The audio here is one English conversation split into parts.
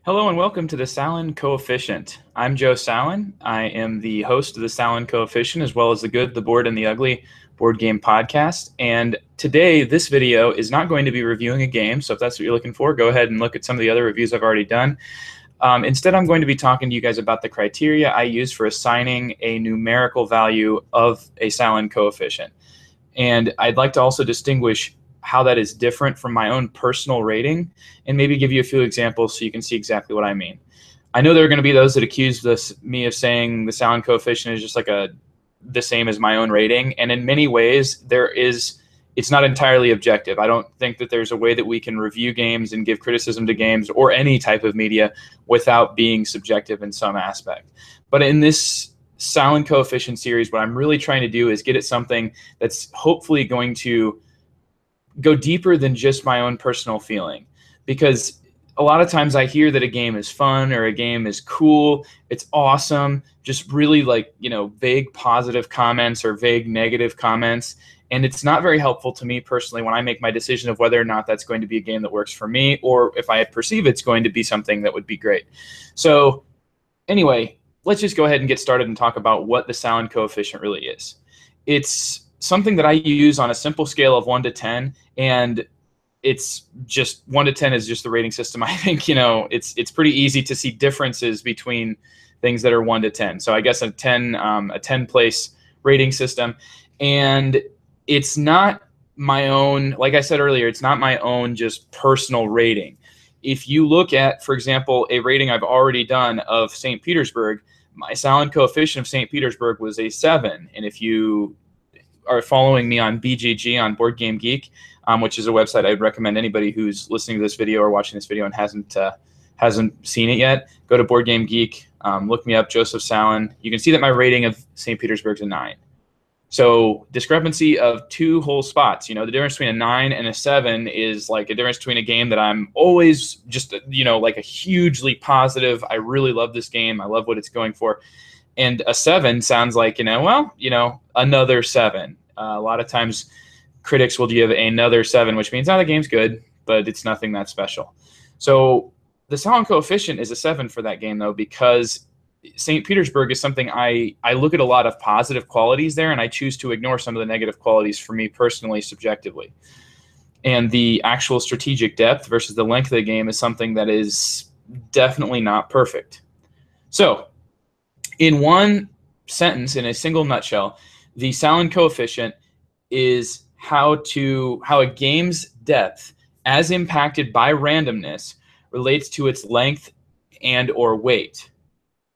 Hello and welcome to the Sallen Coefficient. I'm Joe Sallen. I am the host of the Sallen Coefficient as well as the Good, the Bored, and the Ugly board game podcast. And today, this video is not going to be reviewing a game. So if that's what you're looking for, go ahead and look at some of the other reviews I've already done. Instead, I'm going to be talking to you guys about the criteria I use for assigning a numerical value of a Sallen Coefficient. And I'd like to also distinguish how that is different from my own personal rating and maybe give you a few examples so you can see exactly what I mean. I know there are going to be those that accuse me of saying the Sallen Coefficient is just like the same as my own rating. And in many ways, it's not entirely objective. I don't think that there's a way that we can review games and give criticism to games or any type of media without being subjective in some aspect. But in this Sallen Coefficient series, what I'm really trying to do is get at something that's hopefully going to go deeper than just my own personal feeling. Because a lot of times I hear that a game is fun or a game is cool, it's awesome, just really vague positive comments or vague negative comments. And it's not very helpful to me personally when I make my decision of whether or not that's going to be a game that works for me or if I perceive it's going to be something that would be great. So anyway, let's just go ahead and get started and talk about what the Sallen Coefficient really is. It's something that I use on a simple scale of 1 to 10, and it's just 1 to 10 is just the rating system. I think, it's pretty easy to see differences between things that are 1 to 10. So I guess a 10 place rating system, and it's not my own, like I said earlier, it's not my own just personal rating. If you look at, for example, a rating I've already done of St. Petersburg, my Sallen Coefficient of St. Petersburg was a 7. And if you are following me on BGG, on Board Game Geek, which is a website I'd recommend anybody who's listening to this video or watching this video and hasn't seen it yet, go to Board Game Geek, look me up, Joseph Sallen. You can see that my rating of St. Petersburg is a 9. So discrepancy of 2 whole spots. The difference between a 9 and a 7 is like a difference between a game that I'm always just, like a hugely positive, I really love this game, I love what it's going for. And a 7 sounds like, another 7. A lot of times critics will give another 7, which means, the game's good, but it's nothing that special. So the Sallen Coefficient is a 7 for that game, though, because St. Petersburg is something I look at a lot of positive qualities there, and I choose to ignore some of the negative qualities for me personally, subjectively. And the actual strategic depth versus the length of the game is something that is definitely not perfect. So in one sentence, in a single nutshell, the Sallen Coefficient is how a game's depth, as impacted by randomness, relates to its length and or weight.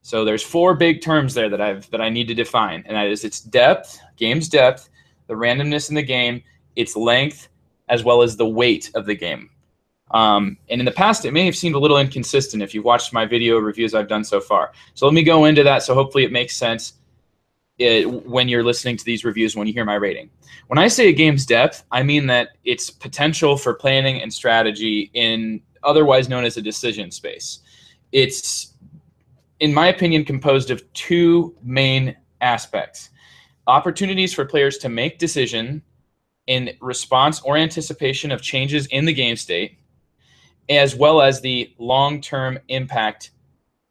So there's 4 big terms there that I need to define, and that is its depth, game's depth, the randomness in the game, its length, as well as the weight of the game. And in the past, it may have seemed a little inconsistent if you've watched my video reviews I've done so far. So let me go into that so hopefully it makes sense when you're listening to these reviews, when you hear my rating. When I say a game's depth, I mean that its potential for planning and strategy in otherwise known as a decision space. It's, in my opinion, composed of 2 main aspects. Opportunities for players to make decisions in response or anticipation of changes in the game state, as well as the long-term impact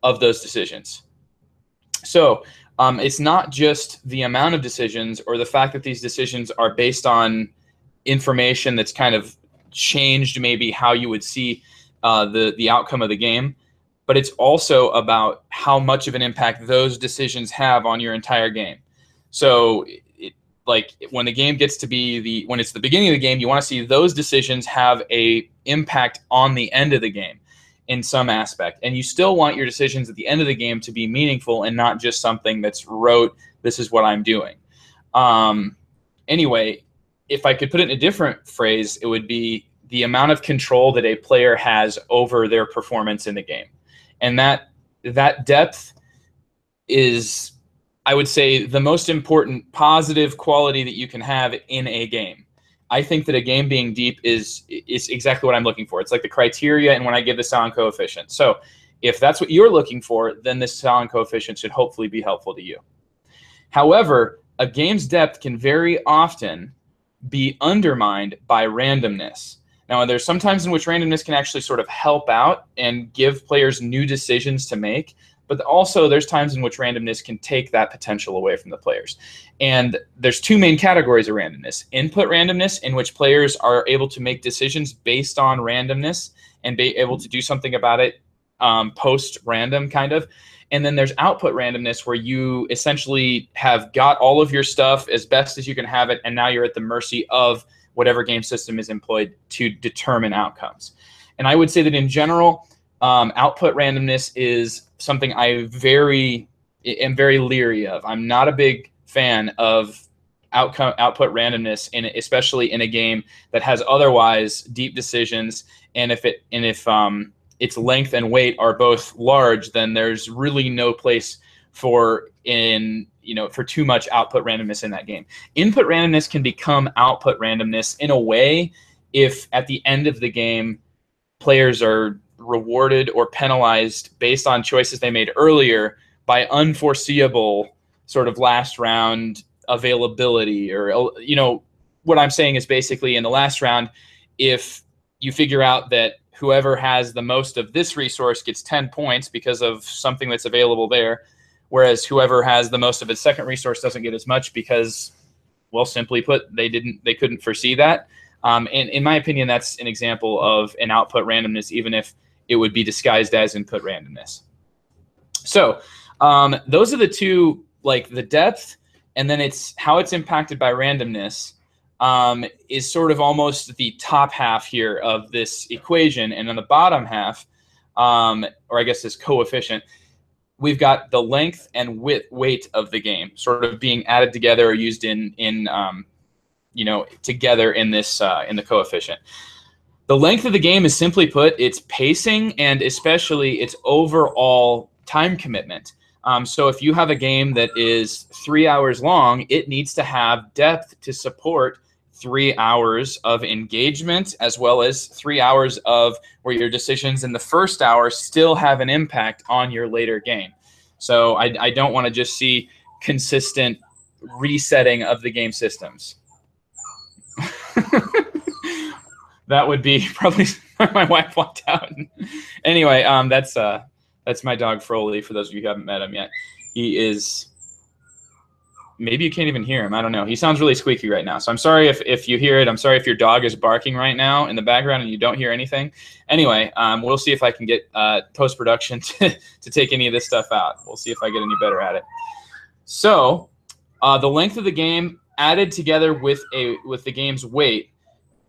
of those decisions. So it's not just the amount of decisions or the fact that these decisions are based on information that's kind of changed maybe how you would see the outcome of the game, but it's also about how much of an impact those decisions have on your entire game. So like when the game gets to be when it's the beginning of the game, you want to see those decisions have a impact on the end of the game in some aspect. And you still want your decisions at the end of the game to be meaningful and not just something that's rote, this is what I'm doing. Anyway, if I could put it in a different phrase, it would be the amount of control that a player has over their performance in the game. And that depth is, I would say, the most important positive quality that you can have in a game. I think that a game being deep is exactly what I'm looking for. It's like the criteria and when I give the Sallen Coefficient. So if that's what you're looking for, then this Sallen Coefficient should hopefully be helpful to you. However, a game's depth can very often be undermined by randomness. Now, there's some times in which randomness can actually sort of help out and give players new decisions to make, but also there's times in which randomness can take that potential away from the players. And there's two main categories of randomness: input randomness, in which players are able to make decisions based on randomness and be able to do something about it post-random kind of. And then there's output randomness, where you essentially have got all of your stuff as best as you can have it, and now you're at the mercy of whatever game system is employed to determine outcomes. And I would say that in general, output randomness is something I am very leery of. I'm not a big fan of output randomness, especially in a game that has otherwise deep decisions. And if its length and weight are both large, then there's really no place for too much output randomness in that game. Input randomness can become output randomness in a way if at the end of the game players are rewarded or penalized based on choices they made earlier by unforeseeable sort of last round availability. Or, what I'm saying is basically in the last round, if you figure out that whoever has the most of this resource gets 10 points because of something that's available there, whereas whoever has the most of its second resource doesn't get as much because, well, simply put, they couldn't foresee that. And in my opinion, that's an example of an output randomness, even if it would be disguised as input randomness. So those are the two, like the depth, and then it's how it's impacted by randomness. Is sort of almost the top half here of this equation. And on the bottom half, or I guess this coefficient, we've got the length and weight of the game sort of being added together or used together in this in the coefficient. The length of the game is, simply put, its pacing and especially its overall time commitment. So if you have a game that is 3 hours long, it needs to have depth to support 3 hours of engagement, as well as 3 hours of where your decisions in the first hour still have an impact on your later game. So I don't want to just see consistent resetting of the game systems. That would be probably my wife walked out. Anyway, that's my dog Froley, for those of you who haven't met him yet. He is, maybe you can't even hear him. I don't know. He sounds really squeaky right now. So I'm sorry if you hear it. I'm sorry if your dog is barking right now in the background and you don't hear anything. Anyway, we'll see if I can get post-production to take any of this stuff out. We'll see if I get any better at it. So the length of the game added together with the game's weight,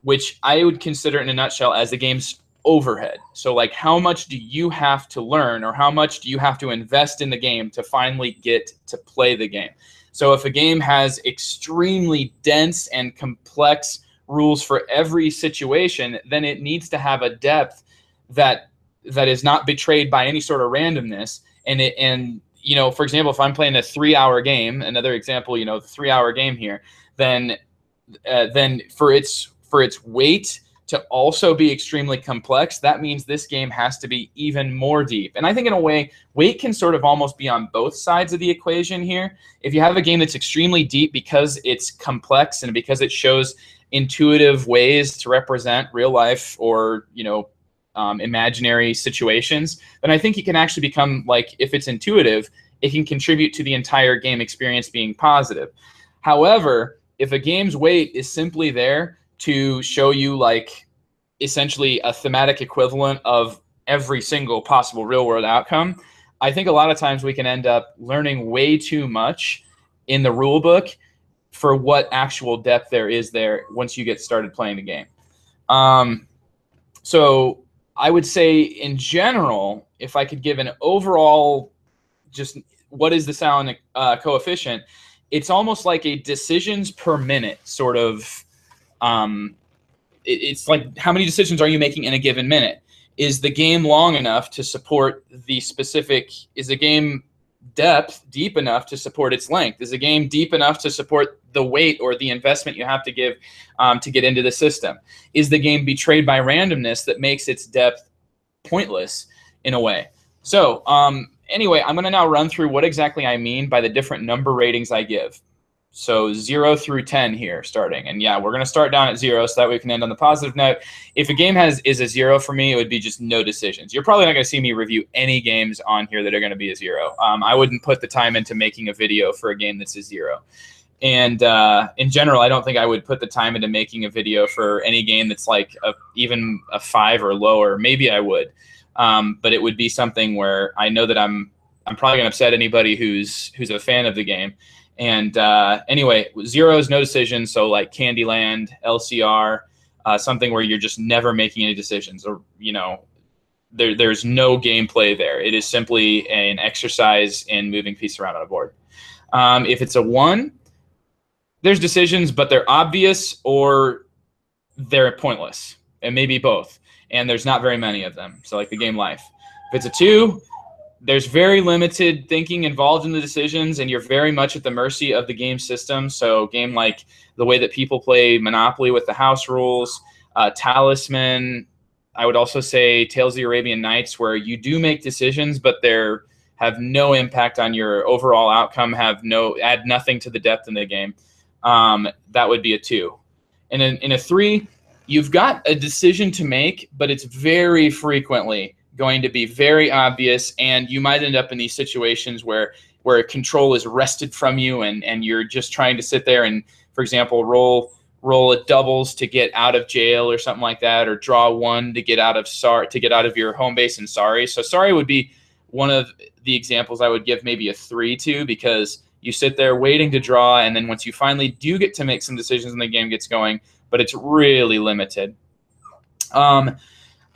which I would consider in a nutshell as the game's overhead. So like, how much do you have to learn, or how much do you have to invest in the game to finally get to play the game? So if a game has extremely dense and complex rules for every situation, then it needs to have a depth that is not betrayed by any sort of randomness. And for example, if I'm playing a 3-hour game, another example, the 3-hour game here, then for its weight to also be extremely complex, that means this game has to be even more deep. And I think in a way, weight can sort of almost be on both sides of the equation here. If you have a game that's extremely deep because it's complex and because it shows intuitive ways to represent real life or, imaginary situations, then I think it can actually become, like, if it's intuitive, it can contribute to the entire game experience being positive. However, if a game's weight is simply there to show you, like, essentially a thematic equivalent of every single possible real-world outcome, I think a lot of times we can end up learning way too much in the rule book for what actual depth there is there once you get started playing the game. So I would say, in general, if I could give an overall, just what is the Sallen coefficient, it's almost like a decisions per minute sort of. It's like, how many decisions are you making in a given minute? Is the game long enough to support the specific? Is the game depth deep enough to support its length? Is the game deep enough to support the weight or the investment you have to give to get into the system? Is the game betrayed by randomness that makes its depth pointless in a way? So anyway, I'm going to now run through what exactly I mean by the different number ratings I give. So 0 through 10 here starting. And yeah, we're going to start down at 0 so that way we can end on the positive note. If a game is a 0 for me, it would be just no decisions. You're probably not going to see me review any games on here that are going to be a 0. I wouldn't put the time into making a video for a game that's a 0. And in general, I don't think I would put the time into making a video for any game that's like even a 5 or lower. Maybe I would. But it would be something where I know that I'm probably going to upset anybody who's a fan of the game. And anyway, 0 is no decision. So like Candyland, LCR, something where you're just never making any decisions, or there's no gameplay there. It is simply an exercise in moving pieces around on a board. If it's a 1, there's decisions, but they're obvious or they're pointless, and maybe both. And there's not very many of them. So like the game Life. If it's a 2, there's very limited thinking involved in the decisions, and you're very much at the mercy of the game system. So game like the way that people play Monopoly with the house rules, Talisman, I would also say Tales of the Arabian Nights, where you do make decisions, but they're have no impact on your overall outcome, add nothing to the depth in the game. That would be a 2. And in a 3, you've got a decision to make, but it's very frequently going to be very obvious, and you might end up in these situations where control is wrested from you, and you're just trying to sit there and, for example, roll a doubles to get out of jail or something like that, or draw 1 to get out of your home base in Sorry. So Sorry would be one of the examples I would give maybe a 3 to, because you sit there waiting to draw, and then once you finally do get to make some decisions and the game gets going, but it's really limited.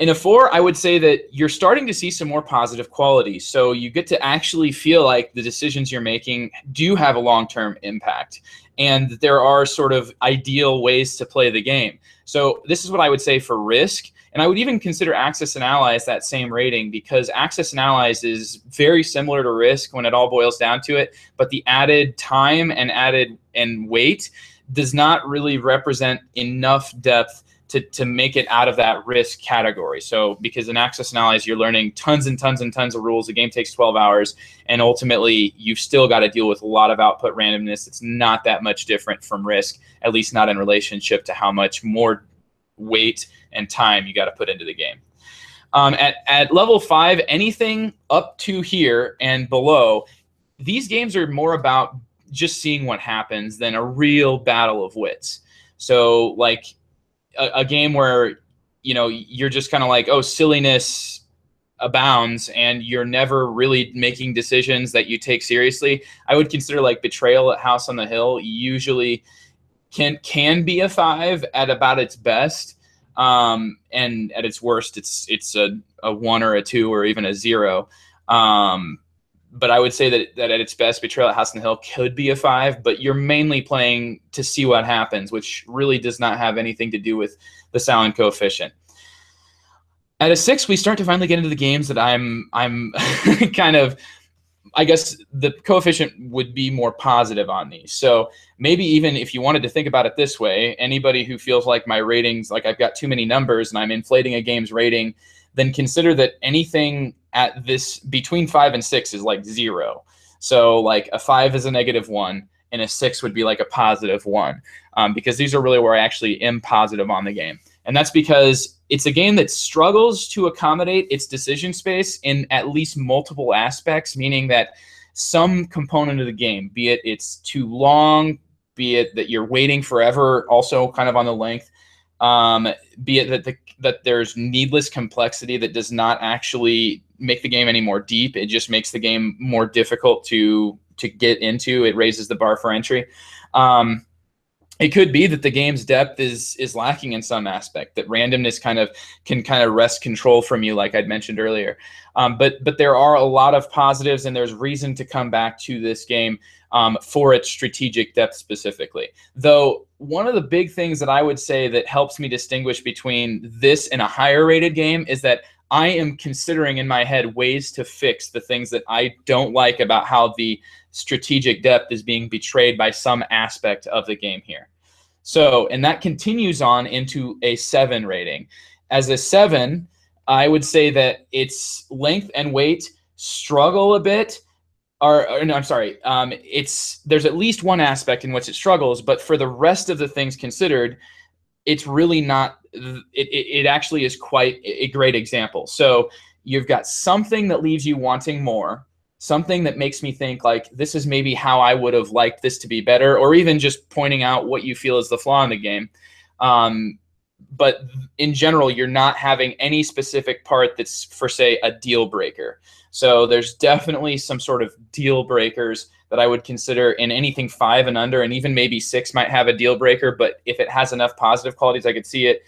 In a 4, I would say that you're starting to see some more positive qualities. So you get to actually feel like the decisions you're making do have a long-term impact, and there are sort of ideal ways to play the game. So this is what I would say for Risk. And I would even consider Axis and Allies that same rating, because Axis and Allies is very similar to Risk when it all boils down to it, but the added time and weight does not really represent enough depth to make it out of that Risk category. So because in Axis and Allies, you're learning tons and tons and tons of rules. The game takes 12 hours, and ultimately you've still got to deal with a lot of output randomness. It's not that much different from Risk, at least not in relationship to how much more weight and time you got to put into the game. At level 5, anything up to here and below, these games are more about just seeing what happens than a real battle of wits. So like a game where you're just kind of like, oh, silliness abounds, and you're never really making decisions that you take seriously, I would consider like Betrayal at House on the Hill usually can be a 5 at about its best, and at its worst it's a 1 or a 2 or even a 0. But I would say that at its best, Betrayal at House on the Hill could be a 5, but you're mainly playing to see what happens, which really does not have anything to do with the Sallen Coefficient. At a 6, we start to finally get into the games that I'm kind of, I guess the coefficient would be more positive on these. So maybe even if you wanted to think about it this way, anybody who feels like my ratings, like I've got too many numbers and I'm inflating a game's rating, then consider that anything at this between 5 and 6 is like 0. So like a 5 is a -1, and a 6 would be like a +1, because these are really where I actually am positive on the game. And that's because it's a game that struggles to accommodate its decision space in at least multiple aspects, meaning that some component of the game, be it it's too long, be it that you're waiting forever, also kind of on the length, be it that there's needless complexity that does not actually make the game any more deep. It just makes the game more difficult to get into. It raises the bar for entry. It could be that the game's depth is lacking in some aspect, that randomness can wrest control from you, like I'd mentioned earlier. But there are a lot of positives, and there's reason to come back to this game for its strategic depth specifically. Though one of the big things that I would say that helps me distinguish between this and a higher rated game is that I am considering in my head ways to fix the things that I don't like about how the strategic depth is being betrayed by some aspect of the game here. So, and that continues on into a 7 rating. As a 7, I would say that its length and weight struggle a bit, No, I'm sorry. There's at least one aspect in which it struggles, but for the rest of the things considered, it's really not. It actually is quite a great example. So you've got something that leaves you wanting more, something that makes me think like this is maybe how I would have liked this to be better, or even just pointing out what you feel is the flaw in the game. But in general, you're not having any specific part that's, for say, a deal breaker. So there's definitely some sort of deal breakers that I would consider in anything 5 and under, and even maybe 6 might have a deal breaker. But if it has enough positive qualities, I could see it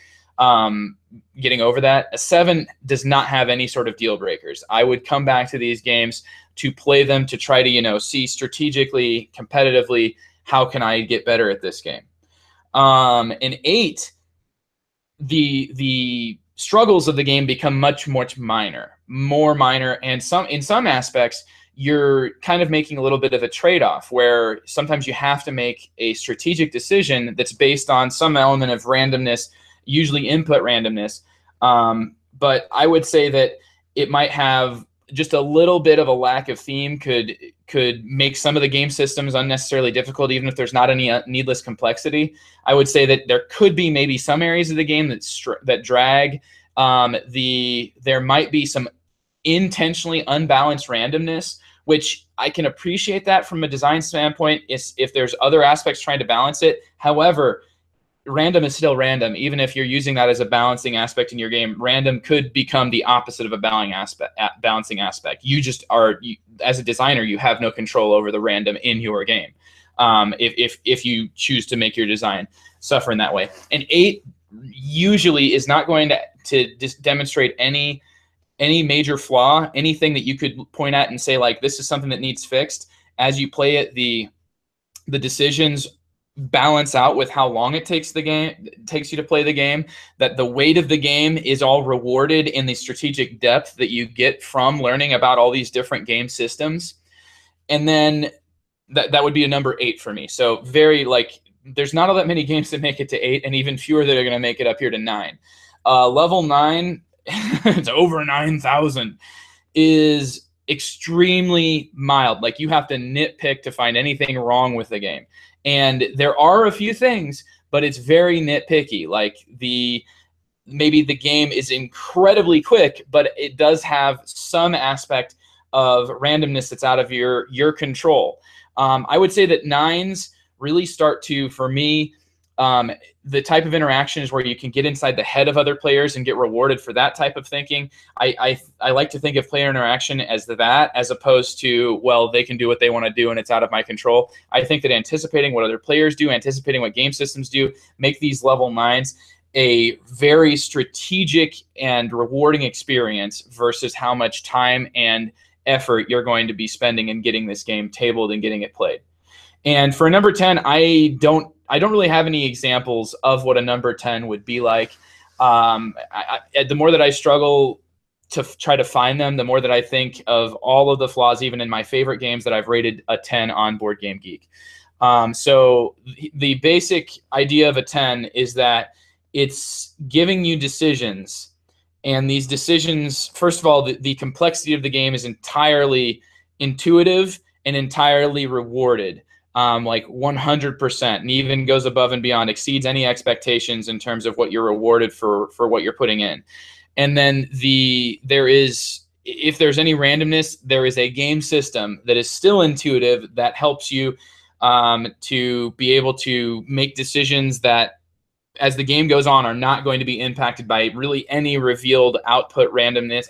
getting over that. A 7 does not have any sort of deal breakers. I would come back to these games to play them to try to, see strategically, competitively, how can I get better at this game. An 8, the struggles of the game become much more minor, and in some aspects you're kind of making a little bit of a trade-off where sometimes you have to make a strategic decision that's based on some element of randomness, usually input randomness. But I would say that it might have just a little bit of a lack of theme could make some of the game systems unnecessarily difficult, even if there's not any needless complexity. I would say that there could be maybe some areas of the game that drag. There might be some intentionally unbalanced randomness, which I can appreciate that from a design standpoint if there's other aspects trying to balance it. However, random is still random. Even if you're using that as a balancing aspect in your game, random could become the opposite of a balancing aspect. You just are, as a designer, you have no control over the random in your game. If you choose to make your design suffer in that way. An 8 usually is not going to demonstrate any major flaw, anything that you could point at and say like this is something that needs fixed. As you play it, the decisions balance out with how long it takes you to play the game, that the weight of the game is all rewarded in the strategic depth that you get from learning about all these different game systems. And then that would be a number 8 for me. So there's not all that many games that make it to 8, and even fewer that are going to make it up here to 9. Level 9, it's over 9,000, is extremely mild. Like you have to nitpick to find anything wrong with the game. And there are a few things, but it's very nitpicky. Like maybe the game is incredibly quick, but it does have some aspect of randomness that's out of your control. I would say that 9s really start to, for me, the type of interaction is where you can get inside the head of other players and get rewarded for that type of thinking. I like to think of player interaction as that, as opposed to, well, they can do what they want to do and it's out of my control. I think that anticipating what other players do, anticipating what game systems do, make these level 9s a very strategic and rewarding experience versus how much time and effort you're going to be spending in getting this game tabled and getting it played. And for a number 10, I don't really have any examples of what a number 10 would be like. The more that I struggle to try to find them, the more that I think of all of the flaws, even in my favorite games that I've rated a 10 on Board Game Geek. So the basic idea of a 10 is that it's giving you decisions. And these decisions, first of all, the complexity of the game is entirely intuitive and entirely rewarded. Like 100%, and even goes above and beyond, exceeds any expectations in terms of what you're rewarded for what you're putting in. And then if there's any randomness, there is a game system that is still intuitive that helps you to be able to make decisions that, as the game goes on, are not going to be impacted by really any revealed output randomness,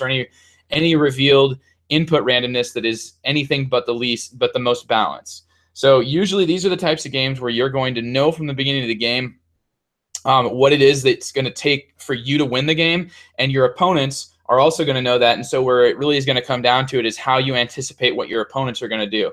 or any revealed input randomness that is anything but the most balanced. So usually these are the types of games where you're going to know from the beginning of the game what it is that's going to take for you to win the game, and your opponents are also going to know that. And so where it really is going to come down to it is how you anticipate what your opponents are going to do.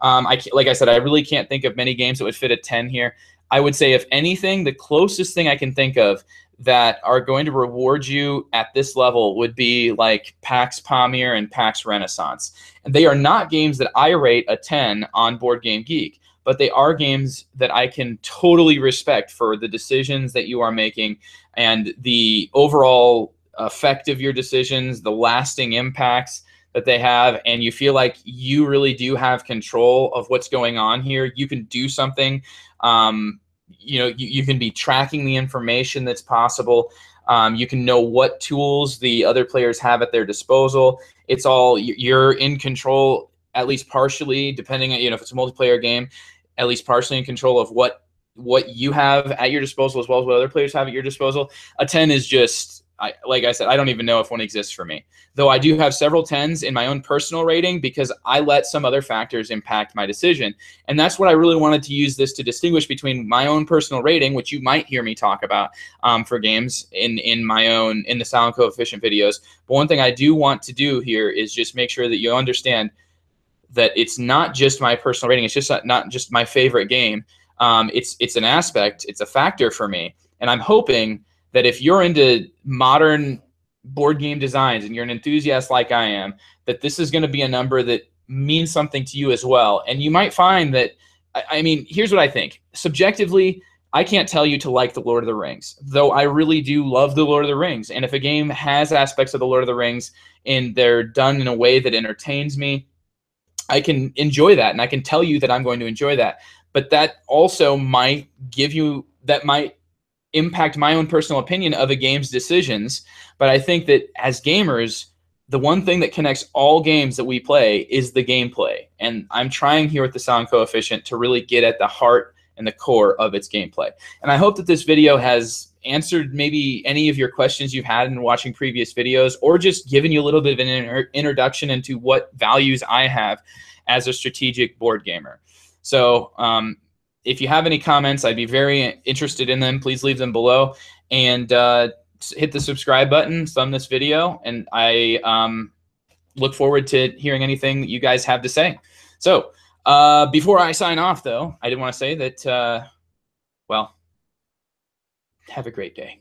Like I said, I really can't think of many games that would fit a 10 here. I would say, if anything, the closest thing I can think of that are going to reward you at this level would be like PAX Pamir and PAX Renaissance. And they are not games that I rate a 10 on Board Game Geek, but they are games that I can totally respect for the decisions that you are making and the overall effect of your decisions, the lasting impacts, that they have, and you feel like you really do have control of what's going on here, you can do something. You can be tracking the information that's possible. You can know what tools the other players have at their disposal. It's all, you're in control, at least partially, depending on, if it's a multiplayer game, at least partially in control of what you have at your disposal, as well as what other players have at your disposal. A 10 is just, like I said, I don't even know if one exists for me. Though I do have several 10s in my own personal rating because I let some other factors impact my decision. And that's what I really wanted to use this to distinguish between my own personal rating, which you might hear me talk about for games in the Sallen Coefficient videos. But one thing I do want to do here is just make sure that you understand that it's not just my personal rating. It's just not just my favorite game. It's an aspect. It's a factor for me. And I'm hoping that if you're into modern board game designs and you're an enthusiast like I am, that this is going to be a number that means something to you as well. And you might find that, I mean, here's what I think. Subjectively, I can't tell you to like The Lord of the Rings, though I really do love The Lord of the Rings. And if a game has aspects of The Lord of the Rings and they're done in a way that entertains me, I can enjoy that, and I can tell you that I'm going to enjoy that. But that also might impact my own personal opinion of a game's decisions. But I think that as gamers, the one thing that connects all games that we play is the gameplay. And I'm trying here with the Sallen Coefficient to really get at the heart and the core of its gameplay. And I hope that this video has answered maybe any of your questions you've had in watching previous videos, or just given you a little bit of an introduction into what values I have as a strategic board gamer. So if you have any comments, I'd be very interested in them. Please leave them below, and hit the subscribe button, thumb this video, and I look forward to hearing anything that you guys have to say. So before I sign off, though, I did want to say that, well, have a great day.